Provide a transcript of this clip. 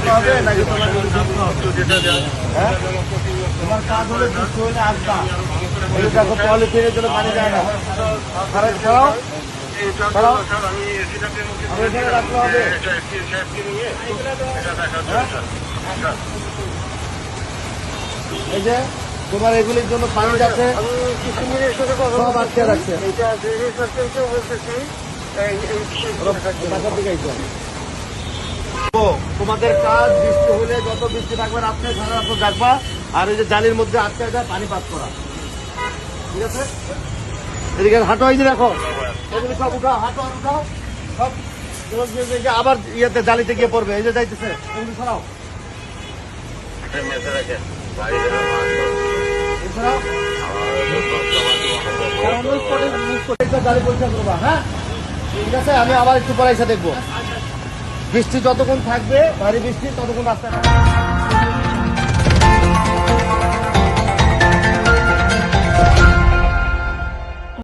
রাখতে হবে নাকি তোমার হ্যাঁ তোমার কাজ হলে বৃষ্টি হলে আসবা। এই দেখো পলিথিনের জন্য পানি যায় না। ছাড়াও এখানে রাখতে হবে। এই যে তোমার এগুলির জন্য পানি যাচ্ছে, সব আটকে রাখছে। তোমাদের কাজ বৃষ্টি হলে যত বৃষ্টি থাকবে রাত্রে ঝাড়া রাখবা, আর এই যে জালির মধ্যে আটকে যায় পানি পাস করা, ঠিক আছে? এদিকে হাঁটো, এই যে দেখো এগুলি সব উঠাও, হাঁটো আর উঠাও সব। আবার ইয়েতে জালিতে গিয়ে পড়বে, এই যে যাইতেছে, এগুলি সরাও। জালি পরিষ্কার করবা, হ্যাঁ ঠিক আছে? আমি আবার একটু পরে এসে দেখবো। বৃষ্টি যতক্ষণ থাকবে, ভারী বৃষ্টি ততক্ষণ রাস্তায়